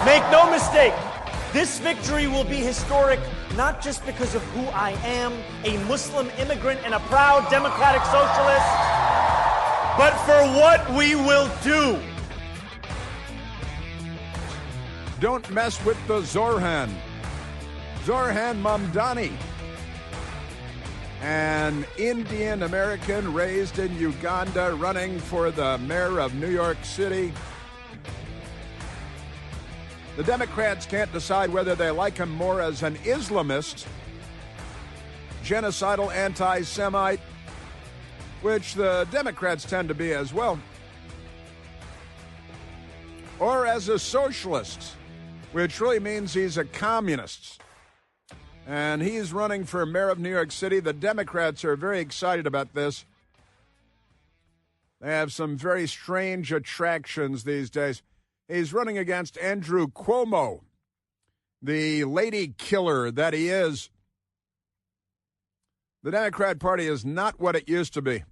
Make no mistake, this victory will be historic not just because of who I am, a Muslim immigrant and a proud democratic socialist, but for what we will do. Don't mess with the Zorhan. Zorhan Mamdani, an Indian American raised in Uganda, running for the mayor of New York City. The Democrats can't decide whether they like him more as an Islamist, genocidal anti-Semite, which the Democrats tend to be as well, or as a socialist, which really means he's a communist. And he's running for mayor of New York City. The Democrats are very excited about this. They have some very strange attractions these days. He's running against Andrew Cuomo, the lady killer that he is. The Democrat Party is not what it used to be.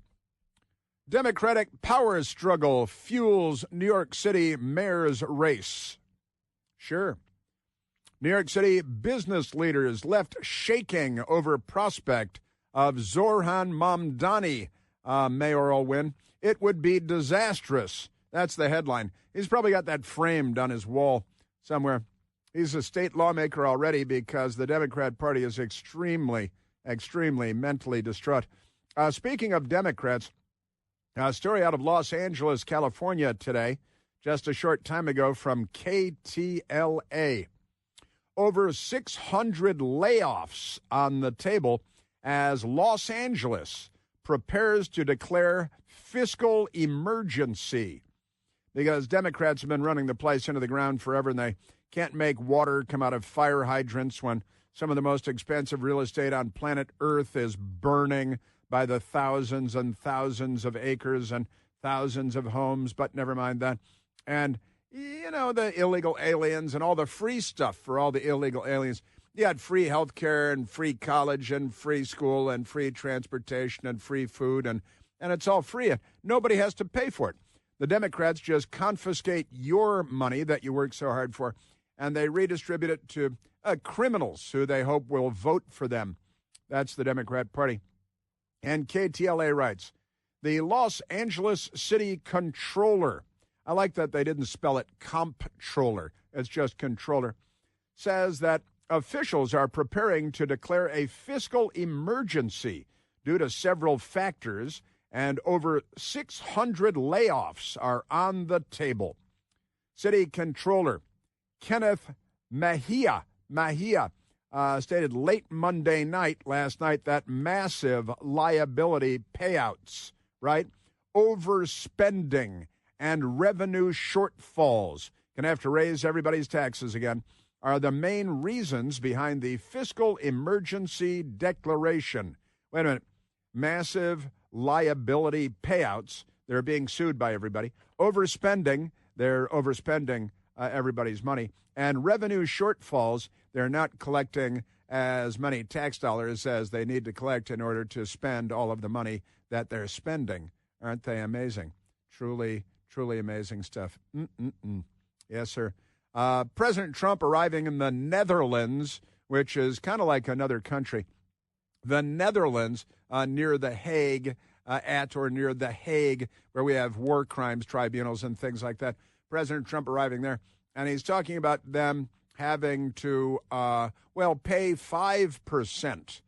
Democratic power struggle fuels New York City mayor's race. Sure. New York City business leaders left shaking over prospect of Zorhan Mamdani mayoral win. It would be disastrous. That's the headline. He's probably got that framed on his wall somewhere. He's a state lawmaker already because the Democrat Party is extremely mentally distraught. Speaking of Democrats, a story out of Los Angeles, California today, just a short time ago from KTLA. Over 600 layoffs on the table as Los Angeles prepares to declare fiscal emergency. Because Democrats have been running the place into the ground forever, and they can't make water come out of fire hydrants when some of the most expensive real estate on planet Earth is burning by the thousands and thousands of acres and thousands of homes, but never mind that. And, you know, the illegal aliens and all the free stuff for all the illegal aliens. You had free health care and free college and free school and free transportation and free food, and it's all free. And nobody has to pay for it. The Democrats just confiscate your money that you work so hard for, and they redistribute it to criminals who they hope will vote for them. That's the Democrat Party. And KTLA writes, the Los Angeles City Controller, I like that they didn't spell it comptroller, it's just controller, says that officials are preparing to declare a fiscal emergency due to several factors, and over 600 layoffs are on the table. City Controller Kenneth Mahia stated late Monday night, last night, that massive liability payouts, right, overspending and revenue shortfalls, going to have to raise everybody's taxes again, are the main reasons behind the fiscal emergency declaration. Wait a minute. Massive liability payouts. They're being sued by everybody. Overspending. They're overspending everybody's money. And revenue shortfalls. They're not collecting as many tax dollars as they need to collect in order to spend all of the money that they're spending. Aren't they amazing? Truly amazing stuff. Yes, sir. President Trump arriving in the Netherlands, which is kind of like another country. The Netherlands, near The Hague, near The Hague, where we have war crimes tribunals and things like that. President Trump arriving there, and he's talking about them having to, pay 5%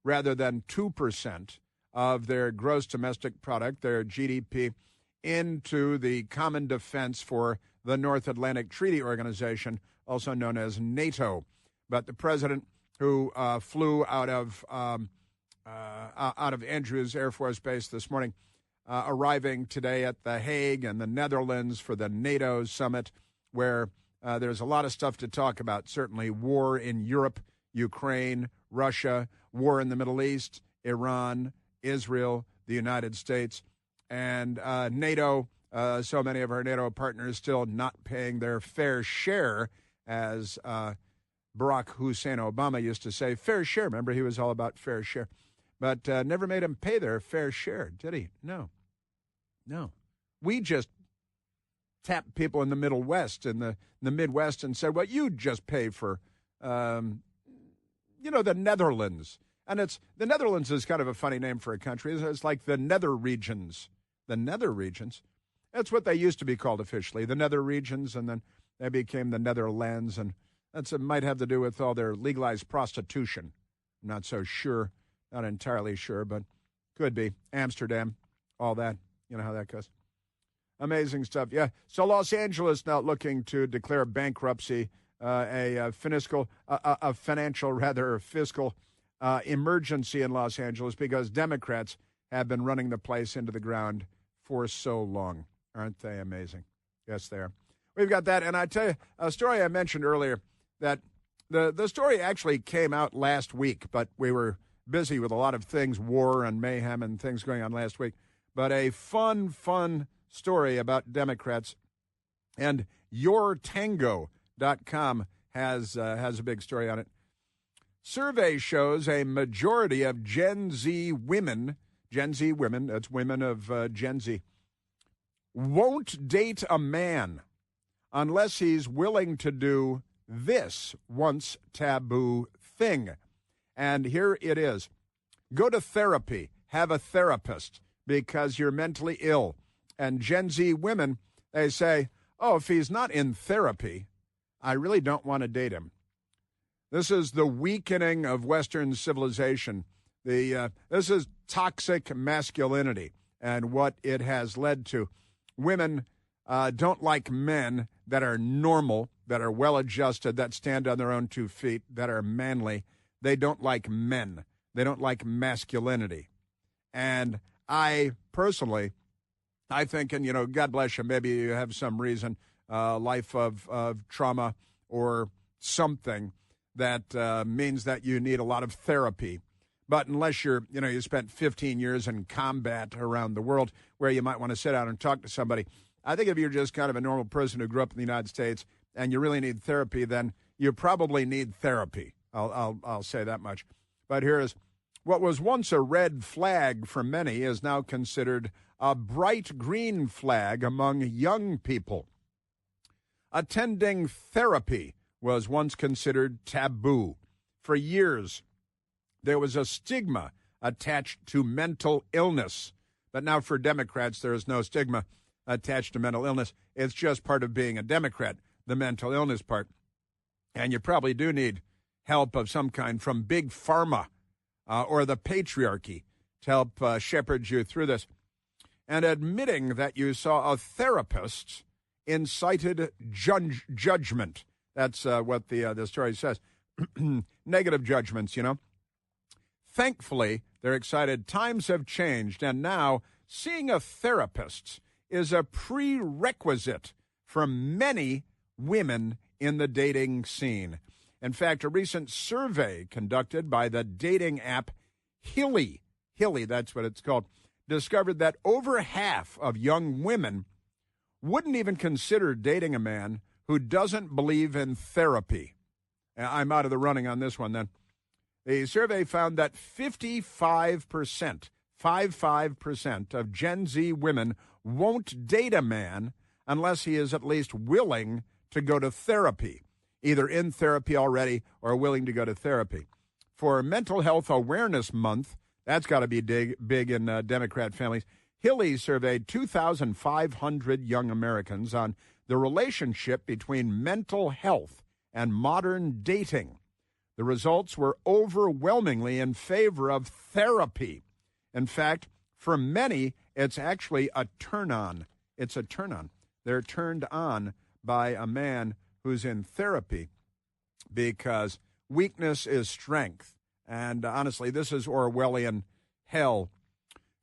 rather than 2% of their gross domestic product, their GDP, into the Common Defense for the North Atlantic Treaty Organization, also known as NATO. But the president, who flew out of Andrews Air Force Base this morning, arriving today at The Hague and the Netherlands for the NATO summit, where there's a lot of stuff to talk about. Certainly war in Europe, Ukraine, Russia, war in the Middle East, Iran, Israel, the United States, and NATO. So many of our NATO partners still not paying their fair share, as Barack Hussein Obama used to say, fair share. Remember, he was all about fair share. But never made them pay their fair share, did he? No. We just tapped people in the Middle West, in the Midwest, and said, well, you just pay for, the Netherlands. And the Netherlands is kind of a funny name for a country. It's like the Nether Regions. The Nether Regions. That's what they used to be called officially, the Nether Regions, and then they became the Netherlands, and it might have to do with all their legalized prostitution. I'm not so sure, not entirely sure, but could be. Amsterdam, all that. You know how that goes. Amazing stuff. Yeah. So Los Angeles now looking to declare bankruptcy, a financial fiscal emergency in Los Angeles because Democrats have been running the place into the ground for so long. Aren't they amazing? Yes, they are. We've got that. And I tell you, a story I mentioned earlier, that the story actually came out last week, but we were busy with a lot of things, war and mayhem and things going on last week. But a fun story about Democrats. And yourtango.com has a big story on it. Survey shows a majority of Gen Z women, that's women of Gen Z, won't date a man unless he's willing to do this once taboo thing. And here it is. Go to therapy. Have a therapist because you're mentally ill. And Gen Z women, they say, oh, if he's not in therapy, I really don't want to date him. This is the weakening of Western civilization. This is toxic masculinity and what it has led to. Women don't like men that are normal, that are well-adjusted, that stand on their own 2 feet, that are manly. They don't like men. They don't like masculinity. And I personally, I think, and, God bless you, maybe you have some reason, life of trauma or something that means that you need a lot of therapy. But unless you spent 15 years in combat around the world where you might want to sit down and talk to somebody, I think if you're just kind of a normal person who grew up in the United States and you really need therapy, then you probably need therapy. I'll say that much. But here is what was once a red flag for many is now considered a bright green flag among young people. Attending therapy was once considered taboo. For years, there was a stigma attached to mental illness. But now for Democrats, there is no stigma attached to mental illness. It's just part of being a Democrat, the mental illness part. And you probably do need help of some kind from Big Pharma or the patriarchy to help shepherd you through this. And admitting that you saw a therapist incited judgment. That's what the story says. Negative judgments, Thankfully, they're excited. Times have changed, and now seeing a therapist is a prerequisite for many women in the dating scene. In fact, a recent survey conducted by the dating app Hilly, that's what it's called, discovered that over half of young women wouldn't even consider dating a man who doesn't believe in therapy. I'm out of the running on this one then. The survey found that 55% of Gen Z women won't date a man unless he is at least willing to go to therapy, either in therapy already or willing to go to therapy. For Mental Health Awareness Month, that's got to be big in Democrat families, Hilly surveyed 2,500 young Americans on the relationship between mental health and modern dating. The results were overwhelmingly in favor of therapy. In fact, for many, it's actually a turn-on. It's a turn-on. They're turned on by a man who's in therapy because weakness is strength. And honestly, this is Orwellian hell.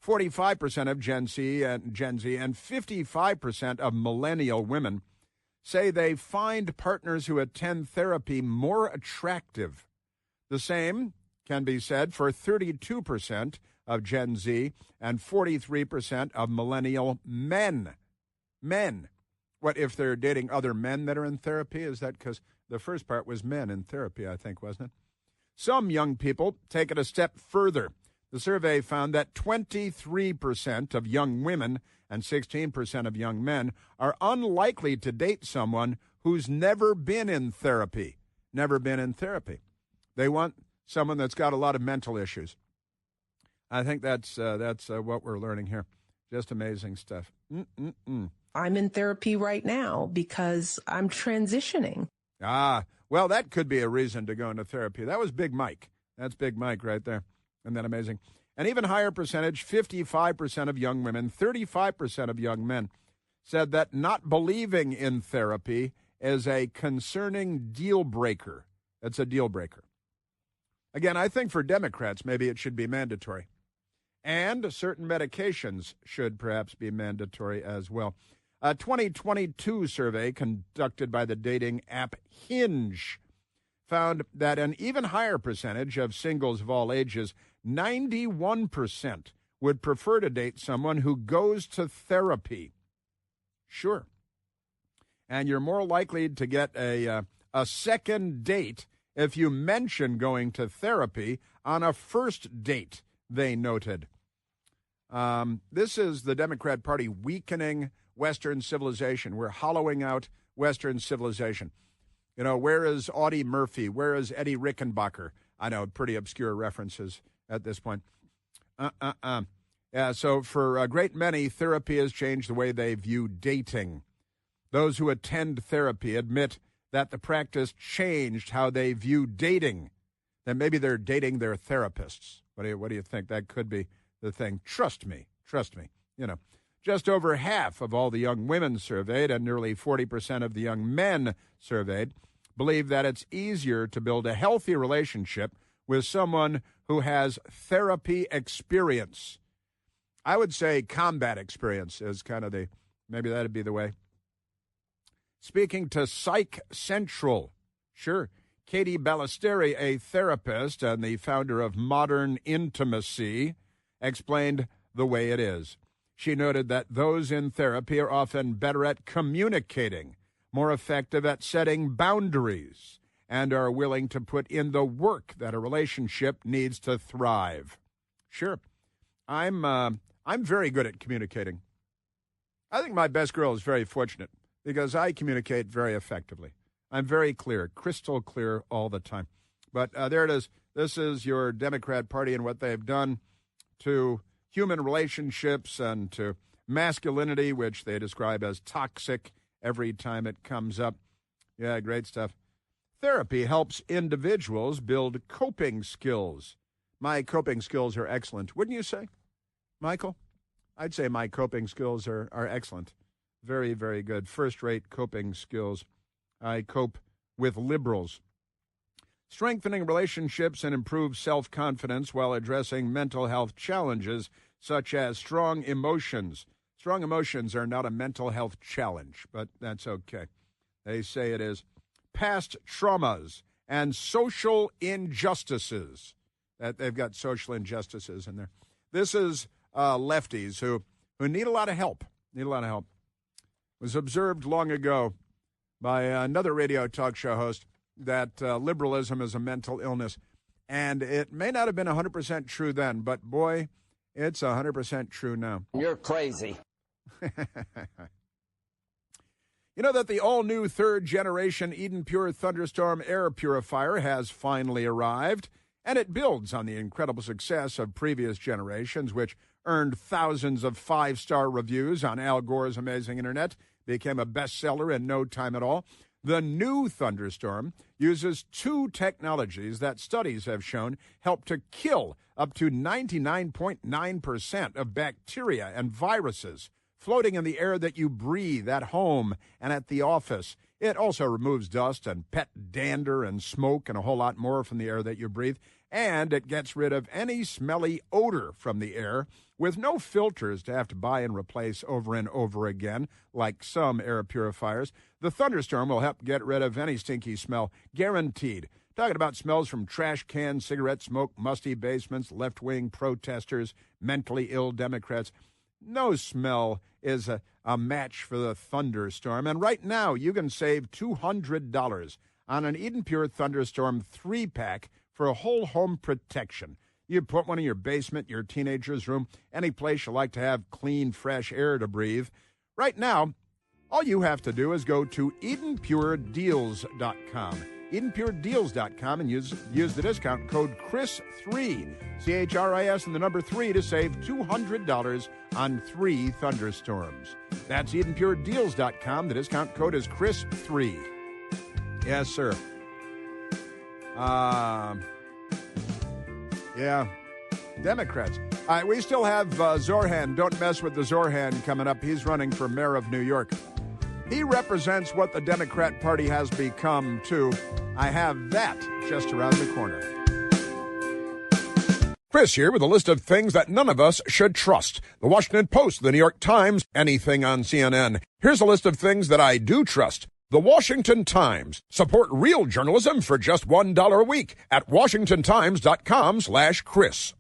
45% of Gen Z and 55% of millennial women say they find partners who attend therapy more attractive. The same can be said for 32% of Gen Z and 43% of millennial men. Men. What, if they're dating other men that are in therapy? Is that because the first part was men in therapy, I think, wasn't it? Some young people take it a step further. The survey found that 23% of young women and 16% of young men are unlikely to date someone who's never been in therapy. Never been in therapy. They want someone that's got a lot of mental issues. I think that's what we're learning here. Just amazing stuff. I'm in therapy right now because I'm transitioning. Well, that could be a reason to go into therapy. That was Big Mike. That's Big Mike right there. Isn't that amazing? An even higher percentage, 55% of young women, 35% of young men, said that not believing in therapy is a concerning deal breaker. It's a deal breaker. Again, I think for Democrats, maybe it should be mandatory. And certain medications should perhaps be mandatory as well. A 2022 survey conducted by the dating app Hinge found that an even higher percentage of singles of all ages, 91%, would prefer to date someone who goes to therapy. Sure. And you're more likely to get a second date if you mention going to therapy on a first date, they noted. This is the Democrat Party weakening Western civilization. We're hollowing out Western civilization. You know, where is Audie Murphy? Where is Eddie Rickenbacker? I know, pretty obscure references at this point. Yeah, so for a great many, therapy has changed the way they view dating. Those who attend therapy admit that the practice changed how they view dating. That maybe they're dating their therapists. What do you think? That could be the thing. Trust me. You know, just over half of all the young women surveyed and nearly 40% of the young men surveyed believe that it's easier to build a healthy relationship with someone who has therapy experience. I would say combat experience is kind of maybe that'd be the way. Speaking to Psych Central, sure, Katie Ballesteri, a therapist and the founder of Modern Intimacy, explained the way it is. She noted that those in therapy are often better at communicating, more effective at setting boundaries, and are willing to put in the work that a relationship needs to thrive. Sure, I'm very good at communicating. I think my best girl is very fortunate because I communicate very effectively. I'm very clear, crystal clear all the time. But there it is. This is your Democrat Party and what they've done to human relationships and to masculinity, which they describe as toxic every time it comes up. Yeah, great stuff. Therapy helps individuals build coping skills. My coping skills are excellent. Wouldn't you say, Michael? I'd say my coping skills are excellent. Very, very good. First-rate coping skills. I cope with liberals. Strengthening relationships and improve self-confidence while addressing mental health challenges such as strong emotions. Strong emotions are not a mental health challenge, but that's okay. They say it is. Past traumas and social injustices. That they've got social injustices in there. This is lefties who need a lot of help. Need a lot of help. It was observed long ago by another radio talk show host that liberalism is a mental illness. And it may not have been 100% true then, but boy, it's 100% true now. You're crazy. You know that the all-new third-generation Eden Pure Thunderstorm air purifier has finally arrived, and it builds on the incredible success of previous generations, which earned thousands of five-star reviews on Al Gore's Amazing Internet, became a bestseller in no time at all. The new Thunderstorm uses two technologies that studies have shown help to kill up to 99.9% of bacteria and viruses floating in the air that you breathe at home and at the office. It also removes dust and pet dander and smoke and a whole lot more from the air that you breathe. And it gets rid of any smelly odor from the air with no filters to have to buy and replace over and over again, like some air purifiers. The Thunderstorm will help get rid of any stinky smell, guaranteed. Talking about smells from trash cans, cigarette smoke, musty basements, left-wing protesters, mentally ill Democrats. No smell is a match for the Thunderstorm. And right now, you can save $200 on an Eden Pure Thunderstorm 3-pack for a whole home protection. You put one in your basement, your teenager's room, any place you like to have clean, fresh air to breathe. Right now, all you have to do is go to EdenPureDeals.com. EdenPureDeals.com and use the discount code CHRIS3, CHRIS and the number 3 to save $200 on 3 thunderstorms. That's EdenPureDeals.com. The discount code is CHRIS3. Yes, sir. Yeah. Democrats. All right, we still have Zorhan. Don't mess with the Zorhan coming up. He's running for mayor of New York. He represents what the Democrat Party has become, too. I have that just around the corner. Chris here with a list of things that none of us should trust. The Washington Post, the New York Times, anything on CNN. Here's a list of things that I do trust. The Washington Times. Support real journalism for just $1 a week at WashingtonTimes.com/Chris.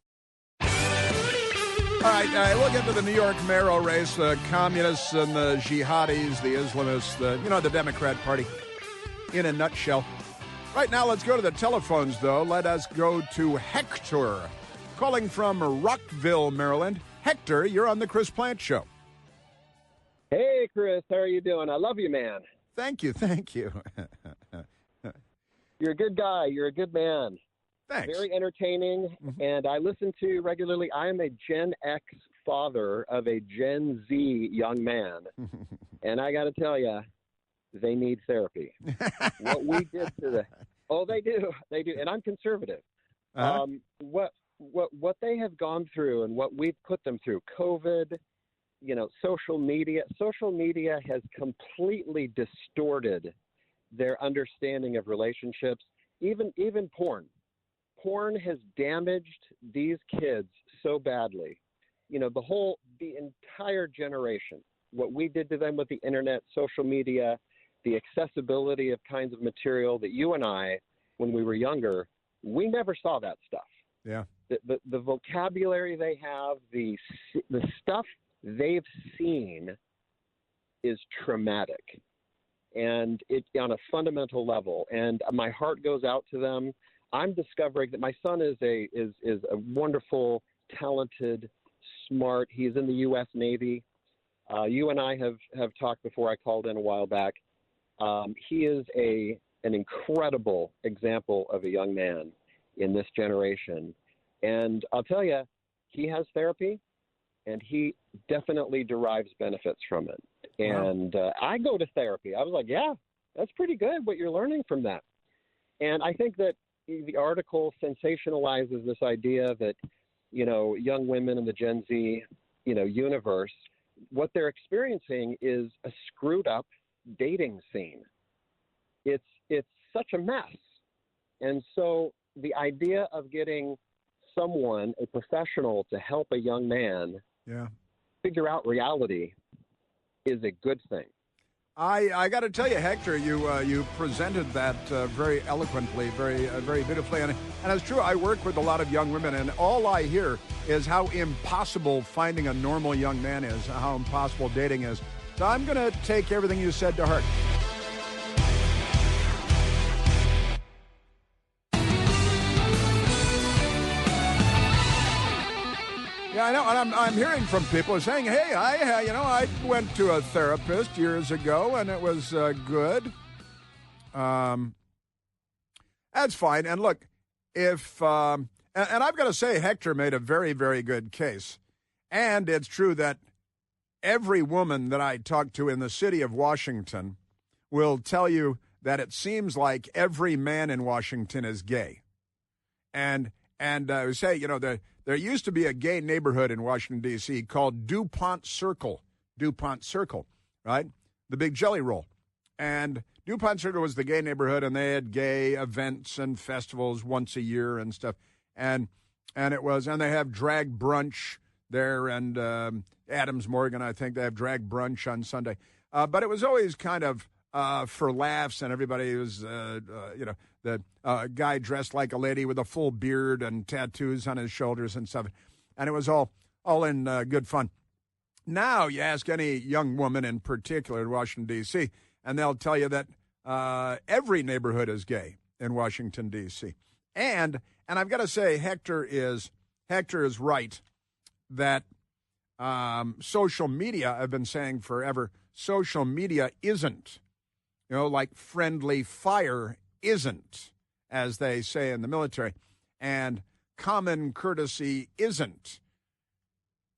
All right, we'll get to the New York mayoral race, the communists and the jihadis, the Islamists, the Democrat Party in a nutshell. Right now, let's go to the telephones, though. Let us go to Hector, calling from Rockville, Maryland. Hector, you're on the Chris Plant Show. Hey, Chris, how are you doing? I love you, man. Thank you. You're a good guy. You're a good man. Thanks. Very entertaining, and I listen to you regularly. I am a Gen X father of a Gen Z young man, and I got to tell you, they need therapy. What we did to the they do, and I'm conservative. What they have gone through and what we've put them through, COVID, social media has completely distorted their understanding of relationships. Even porn has damaged these kids so badly. The entire generation, what we did to them with the internet, social media, the accessibility of kinds of material that you and I, when we were younger, we never saw that stuff. Yeah. The vocabulary they have, the stuff they've seen is traumatic, and it's on a fundamental level. And my heart goes out to them. I'm discovering that my son is a wonderful, talented, smart. He's in the U.S. Navy. You and I have talked before. I called in a while back. He is an incredible example of a young man in this generation. And I'll tell you, he has therapy, and he definitely derives benefits from it. And I go to therapy. I was like, yeah, that's pretty good what you're learning from that. And I think that the article sensationalizes this idea that, young women in the Gen Z, universe, what they're experiencing is a screwed up dating scene. It's such a mess. And so the idea of getting someone, a professional, to help a young man figure out reality is a good thing. I got to tell you, Hector, you presented that very eloquently, very beautifully, and it's true. I work with a lot of young women, and all I hear is how impossible finding a normal young man is, how impossible dating is. So I'm going to take everything you said to heart. Yeah, I know, and I'm hearing from people saying, "Hey, I went to a therapist years ago, and it was good." That's fine. And look, if and I've got to say, Hector made a very, very good case, and it's true that every woman that I talk to in the city of Washington will tell you that it seems like every man in Washington is gay, and say, there used to be a gay neighborhood in Washington, D.C. called DuPont Circle, right? The big jelly roll. And DuPont Circle was the gay neighborhood, and they had gay events and festivals once a year and stuff. And they have drag brunch there, and Adams Morgan, I think, they have drag brunch on Sunday. But it was always kind of for laughs, and everybody was, the guy dressed like a lady with a full beard and tattoos on his shoulders and stuff. And it was all in good fun. Now you ask any young woman in particular in Washington, D.C., and they'll tell you that every neighborhood is gay in Washington, D.C. And I've got to say, Hector is right that social media, I've been saying forever, social media isn't, like friendly fire isn't, as they say in the military, and common courtesy isn't,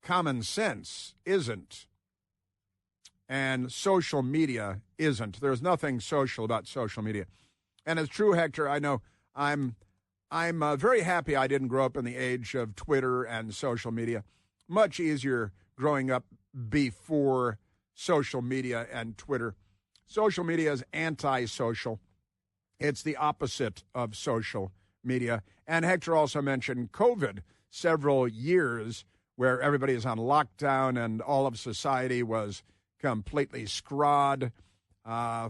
common sense isn't, and social media isn't. There's nothing social about social media. And it's true, Hector, I know I'm very happy I didn't grow up in the age of Twitter and social media. Much easier growing up before social media and Twitter. Social media is antisocial. It's the opposite of social media. And Hector also mentioned COVID, several years where everybody is on lockdown and all of society was completely scrod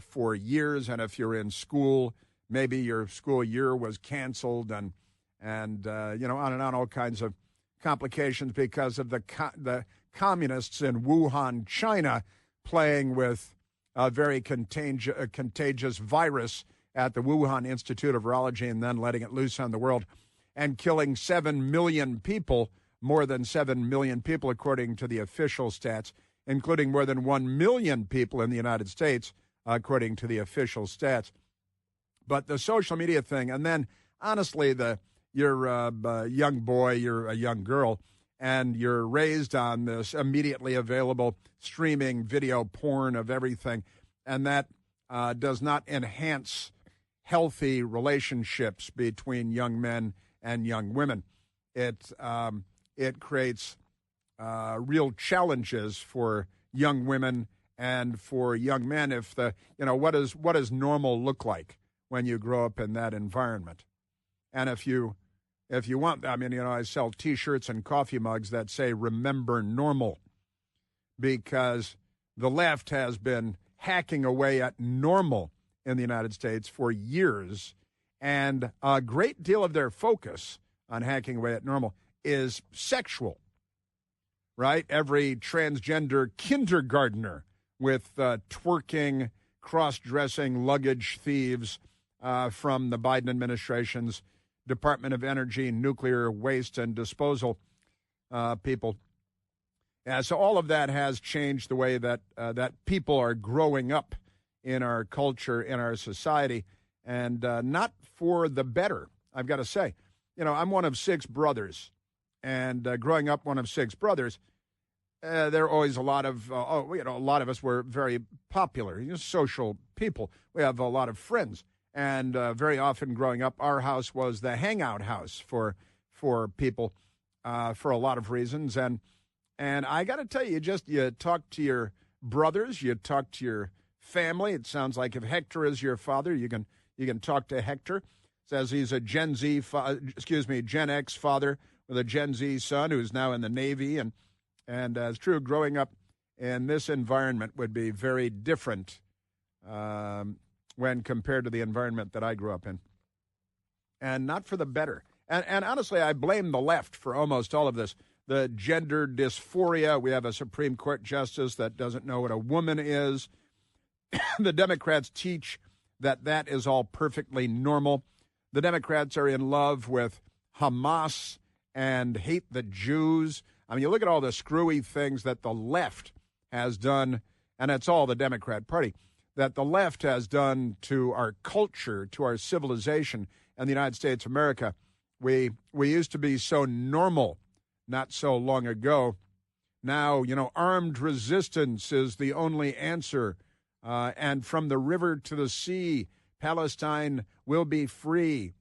for years. And if you're in school, maybe your school year was canceled and on and on, all kinds of complications because of the communists in Wuhan, China, playing with a very contagious virus at the Wuhan Institute of Virology and then letting it loose on the world and killing 7 million people, more than 7 million people, according to the official stats, including more than 1 million people in the United States, according to the official stats. But the social media thing, and then, honestly, you're a young boy, you're a young girl, and you're raised on this immediately available streaming video porn of everything, and that does not enhance healthy relationships between young men and young women. It creates real challenges for young women and for young men. If what does normal look like when you grow up in that environment? And if you want, I sell T-shirts and coffee mugs that say "Remember Normal," because the left has been hacking away at normal in the United States for years, and a great deal of their focus on hacking away at normal is sexual, right? Every transgender kindergartner with twerking, cross-dressing luggage thieves from the Biden administration's Department of Energy, Nuclear Waste and Disposal people. So all of that has changed the way that people are growing up in our culture, in our society, and not for the better, I've got to say. I'm one of 6 brothers, and growing up one of 6 brothers, there are always a lot of us were very popular, social people. We have a lot of friends. And very often growing up, our house was the hangout house for people for a lot of reasons. And I got to tell you, you talk to your brothers, you talk to your family. It sounds like if Hector is your father, you can talk to Hector. Says he's a Gen X father with a Gen Z son who's now in the Navy. And it's true, growing up in this environment would be very different when compared to the environment that I grew up in. And not for the better. And honestly, I blame the left for almost all of this. The gender dysphoria. We have a Supreme Court justice that doesn't know what a woman is. The Democrats teach that is all perfectly normal. The Democrats are in love with Hamas and hate the Jews. You look at all the screwy things that the left has done, and it's all the Democrat Party, that the left has done to our culture, to our civilization in the United States of America. We used to be so normal not so long ago. Now, armed resistance is the only answer. And from the river to the sea, Palestine will be free.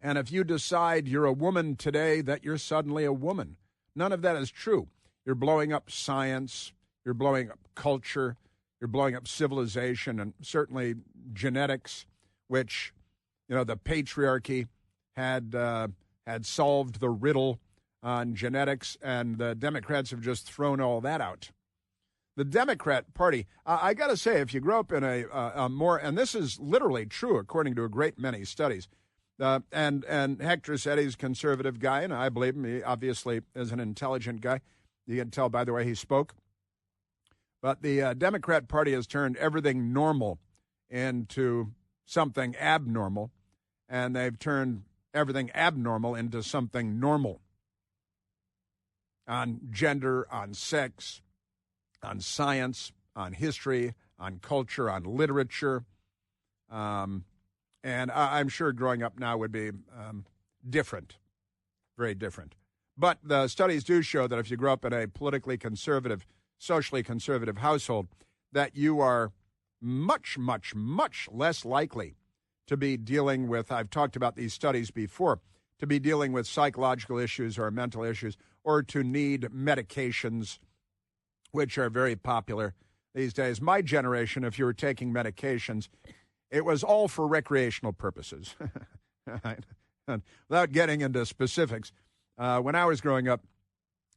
And if you decide you're a woman today, that you're suddenly a woman. None of that is true. You're blowing up science. You're blowing up culture. You're blowing up civilization and certainly genetics, which, the patriarchy had solved the riddle on genetics, and the Democrats have just thrown all that out. The Democrat Party, I got to say, if you grow up in a more, and this is literally true according to a great many studies, and Hector said he's a conservative guy, and I believe him. He obviously is an intelligent guy. You can tell by the way he spoke. But the Democrat Party has turned everything normal into something abnormal, and they've turned everything abnormal into something normal. On gender, on sex, on science, on history, on culture, on literature. And I'm sure growing up now would be different, very different. But the studies do show that if you grow up in a politically conservative, socially conservative household, that you are much, much, much less likely to be dealing with, I've talked about these studies before, to be dealing with psychological issues or mental issues, or to need medications, which are very popular these days. My generation, if you were taking medications, it was all for recreational purposes. Right? And without getting into specifics, when I was growing up,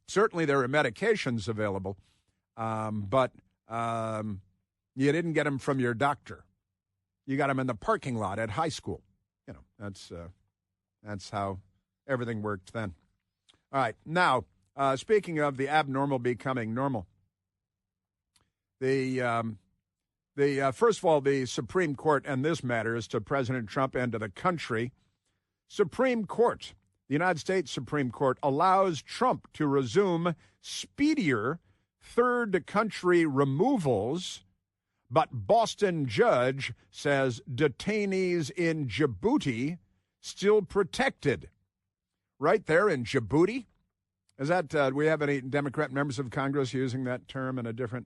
certainly there were medications available, but you didn't get them from your doctor. You got them in the parking lot at high school. You know, that's how everything worked then. All right. Now, speaking of the abnormal becoming normal, the first of all, the Supreme Court, and this matters to President Trump and to the country. Supreme Court, the United States Supreme Court, allows Trump to resume speedier third country removals, but Boston judge says detainees in Djibouti still protected. Right there in Djibouti? Is that, do we have any Democrat members of Congress using that term in a different?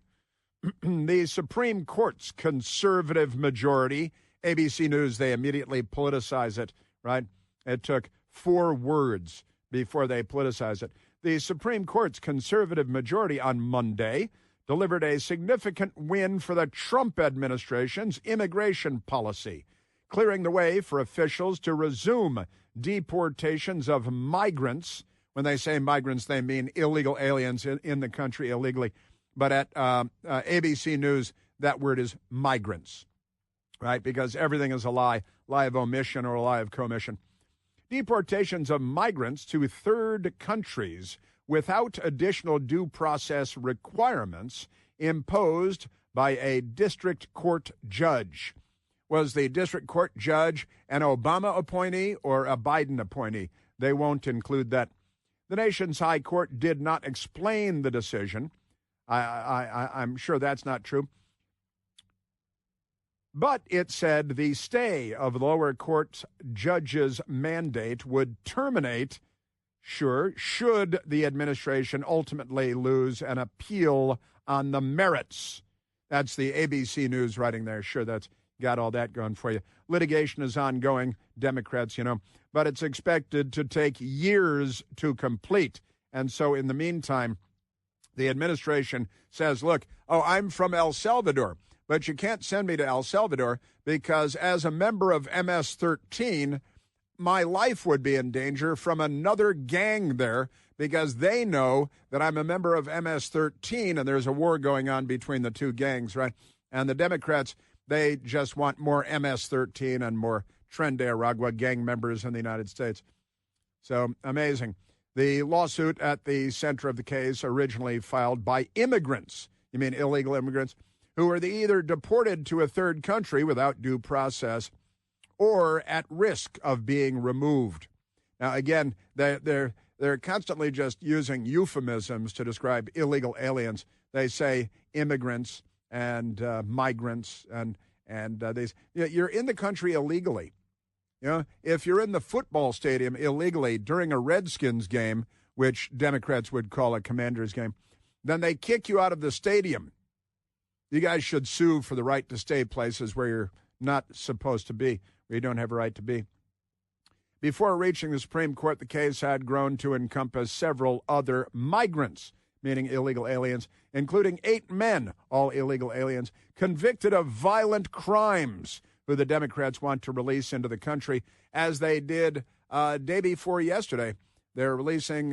The Supreme Court's conservative majority, ABC News, they immediately politicize it, right? It took 4 words before they politicized it. The Supreme Court's conservative majority on Monday delivered a significant win for the Trump administration's immigration policy, clearing the way for officials to resume deportations of migrants. When they say migrants, they mean illegal aliens in the country illegally. But at ABC News, that word is migrants, right? Because everything is a lie of omission or a lie of commission. Deportations of migrants to third countries without additional due process requirements imposed by a district court judge. Was the district court judge an Obama appointee or a Biden appointee? They won't include that. The nation's high court did not explain the decision. I'm sure that's not true. But it said the stay of the lower court judge's mandate would terminate, should the administration ultimately lose an appeal on the merits. That's the ABC News writing there. Sure, that's got all that going for you. Litigation is ongoing, Democrats, but it's expected to take years to complete. And so in the meantime, the administration says, look, I'm from El Salvador, but you can't send me to El Salvador because as a member of MS-13, my life would be in danger from another gang there because they know that I'm a member of MS-13 and there's a war going on between the two gangs, right? And the Democrats, they just want more MS-13 and more Tren de Aragua gang members in the United States. So amazing. The lawsuit at the center of the case originally filed by immigrants, you mean illegal immigrants, who were either deported to a third country without due process or at risk of being removed. Now, again, they're constantly just using euphemisms to describe illegal aliens. They say immigrants and migrants, and these. You're in the country illegally. If you're in the football stadium illegally during a Redskins game, which Democrats would call a Commanders game, then they kick you out of the stadium. You guys should sue for the right to stay places where you're not supposed to be, where you don't have a right to be. Before reaching the Supreme Court, the case had grown to encompass several other migrants, meaning illegal aliens, including 8 men, all illegal aliens, convicted of violent crimes, who the Democrats want to release into the country, as they did day before yesterday. They're releasing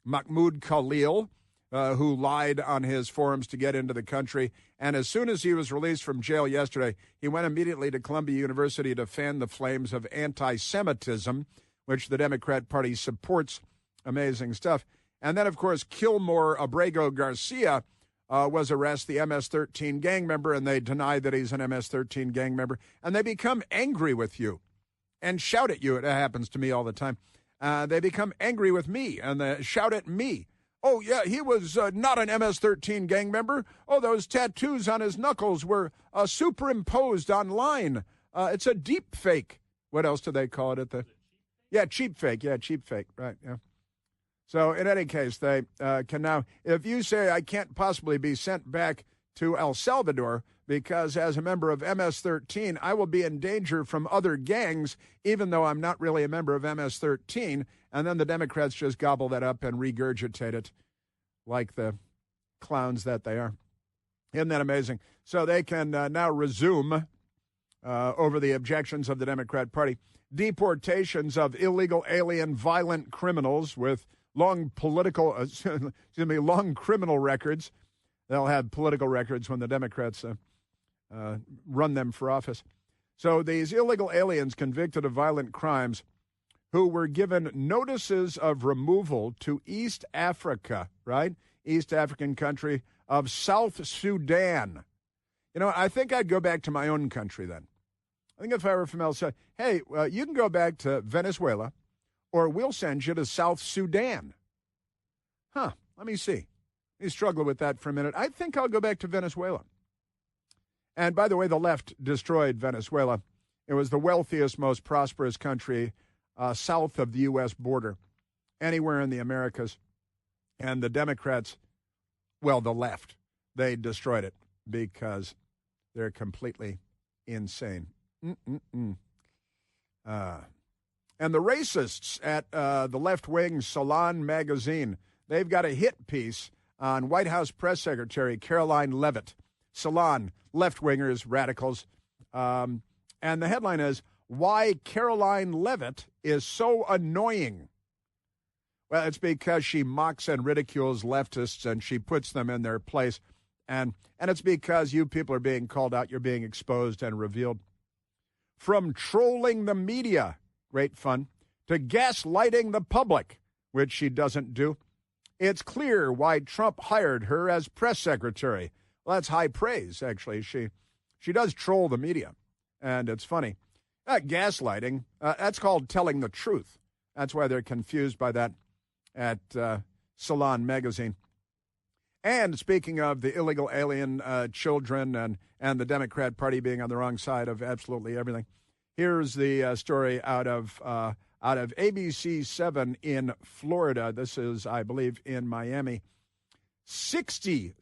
Mahmoud Khalil, who lied on his forms to get into the country. And as soon as he was released from jail yesterday, he went immediately to Columbia University to fan the flames of anti-Semitism, which the Democrat Party supports. Amazing stuff. And then, of course, Kilmore Abrego Garcia was arrested, the MS-13 gang member, and they deny that he's an MS-13 gang member. And they become angry with you. and shout at you. It happens to me all the time. They become angry with me and they shout at me. Oh, yeah, he was not an MS-13 gang member. Oh, those tattoos on his knuckles were superimposed online. It's a deep fake. What else do they call it cheap fake. Yeah, cheap fake. Right, yeah. So in any case, they can now, if you say I can't possibly be sent back to El Salvador because as a member of MS-13, I will be in danger from other gangs, even though I'm not really a member of MS-13. And then the Democrats just gobble that up and regurgitate it like the clowns that they are. Isn't that amazing? So they can now resume, over the objections of the Democrat Party, deportations of illegal alien violent criminals with long criminal records. They'll have political records when the Democrats run them for office. So these illegal aliens convicted of violent crimes who were given notices of removal to East Africa, right? East African country of South Sudan. You know, I think I'd go back to my own country then. I think if I were from El Salvador, hey, you can go back to Venezuela, or we'll send you to South Sudan. Let me see. Let me struggle with that for a minute. I think I'll go back to Venezuela. And by the way, the left destroyed Venezuela. It was the wealthiest, most prosperous country south of the U.S. border, anywhere in the Americas. And the Democrats, well, the left, they destroyed it because they're completely insane. And the racists at the left-wing Salon magazine, they've got a hit piece on White House Press Secretary Caroline Leavitt. Salon, left-wingers, radicals. And the headline is, Why Caroline Leavitt is So Annoying. Well, it's because she mocks and ridicules leftists and she puts them in their place. And it's because you people are being called out, you're being exposed and revealed. From trolling the media, great fun, to gaslighting the public, which she doesn't do. It's clear why Trump hired her as press secretary. Well, that's high praise, actually. She does troll the media, and it's funny. Gaslighting, that's called telling the truth. That's why they're confused by that at Salon magazine. And speaking of the illegal alien children and the Democrat Party being on the wrong side of absolutely everything, here's the story out of ABC 7 in Florida. This is, I believe, in Miami. 60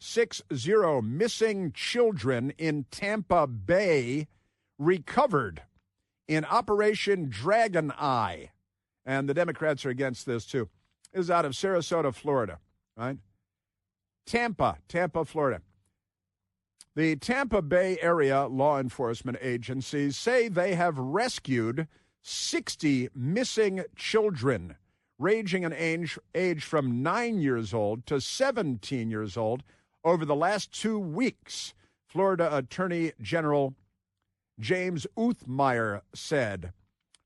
missing children in Tampa Bay recovered in Operation Dragon Eye. And the Democrats are against this, too. This is out of Sarasota, Florida, right? Tampa, Florida. The Tampa Bay area law enforcement agencies say they have rescued 60 missing children, ranging in age from 9 years old to 17 years old over the last 2 weeks, Florida Attorney General James Uthmeyer said.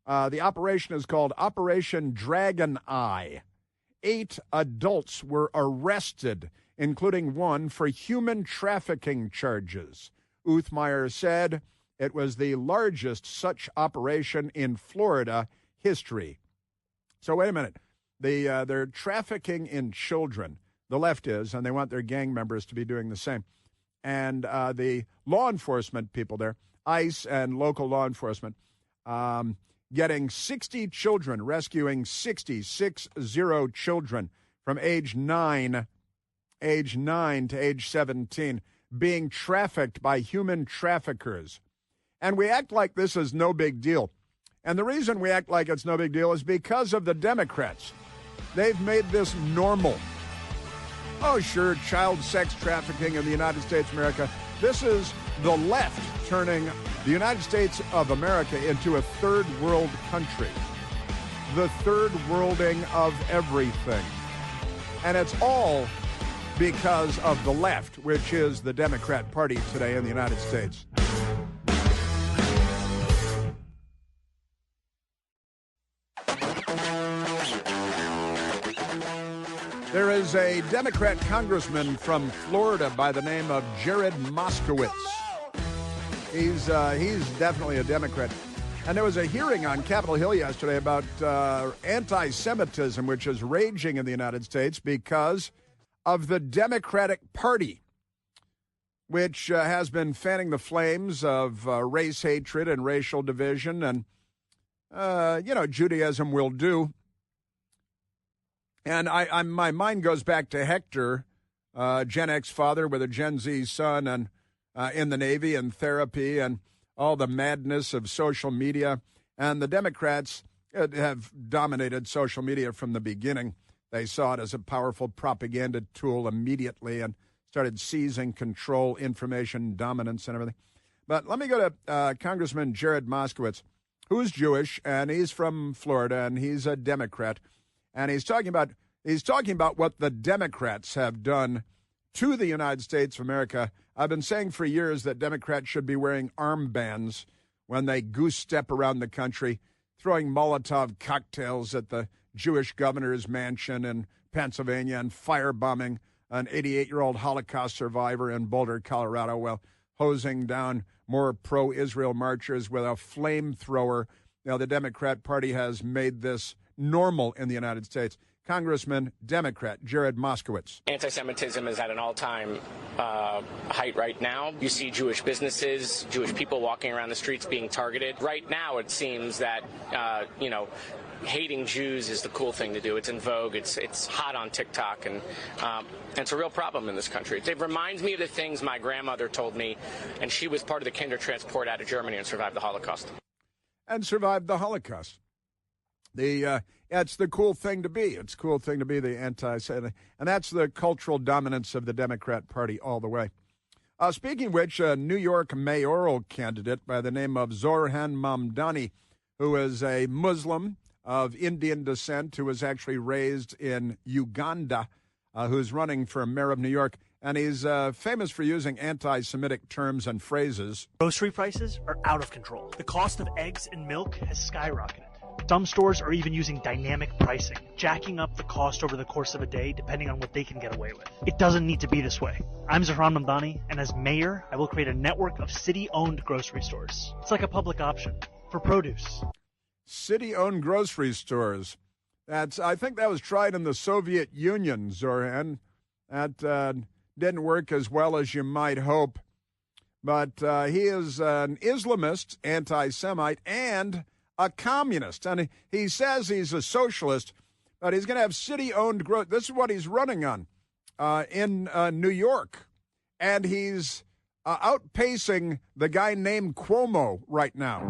The operation is called Operation Dragon Eye. 8 adults were arrested, including one for human trafficking charges. Uthmeyer said it was the largest such operation in Florida history. So wait a minute. They're trafficking in children. The left is, and they want their gang members to be doing the same. And the law enforcement people there, ICE and local law enforcement, getting 60 children, rescuing 60 children from age 9 to age 17, being trafficked by human traffickers. And we act like this is no big deal. And the reason we act like it's no big deal is because of the Democrats. They've made this normal. Oh, sure, child sex trafficking in the United States of America. This is the left turning the United States of America into a third world country. The third worlding of everything. And it's all because of the left, which is the Democrat Party today in the United States. There is a Democrat congressman from Florida by the name of Jared Moskowitz. He's definitely a Democrat. And there was a hearing on Capitol Hill yesterday about anti-Semitism, which is raging in the United States because of the Democratic Party, which has been fanning the flames of race hatred and racial division. And, Judaism will do. And my mind goes back to Hector, Gen X father with a Gen Z son, and in the Navy and therapy and all the madness of social media. And the Democrats have dominated social media from the beginning. They saw it as a powerful propaganda tool immediately and started seizing control, information dominance, and everything. But let me go to Congressman Jared Moskowitz, who's Jewish, and he's from Florida, and he's a Democrat. And he's talking about what the Democrats have done to the United States of America. I've been saying for years that Democrats should be wearing armbands when they goose step around the country, throwing Molotov cocktails at the Jewish governor's mansion in Pennsylvania and firebombing an 88-year-old Holocaust survivor in Boulder, Colorado, while hosing down more pro-Israel marchers with a flamethrower. Now, the Democrat Party has made this normal in the United States. Congressman, Democrat, Jared Moskowitz. Anti-Semitism is at an all-time height right now. You see Jewish businesses, Jewish people walking around the streets being targeted. Right now, it seems that, hating Jews is the cool thing to do. It's in vogue. It's hot on TikTok, and it's a real problem in this country. It reminds me of the things my grandmother told me, and she was part of the kinder transport out of Germany and survived the Holocaust. It's the cool thing to be. It's a cool thing to be the anti-Semitic. And that's the cultural dominance of the Democrat Party all the way. Speaking of which, a New York mayoral candidate by the name of Zohran Mamdani, who is a Muslim of Indian descent who was actually raised in Uganda, who's running for mayor of New York. And he's famous for using anti-Semitic terms and phrases. Grocery prices are out of control. The cost of eggs and milk has skyrocketed. Some stores are even using dynamic pricing, jacking up the cost over the course of a day depending on what they can get away with. It doesn't need to be this way. I'm Zohran Mamdani, and as mayor, I will create a network of city-owned grocery stores. It's like a public option for produce. City-owned grocery stores. I think that was tried in the Soviet Union, Zohran. That didn't work as well as you might hope. But he is an Islamist, anti-Semite, and a communist. And he says he's a socialist, but he's going to have city-owned growth. This is what he's running on in New York. And he's outpacing the guy named Cuomo right now.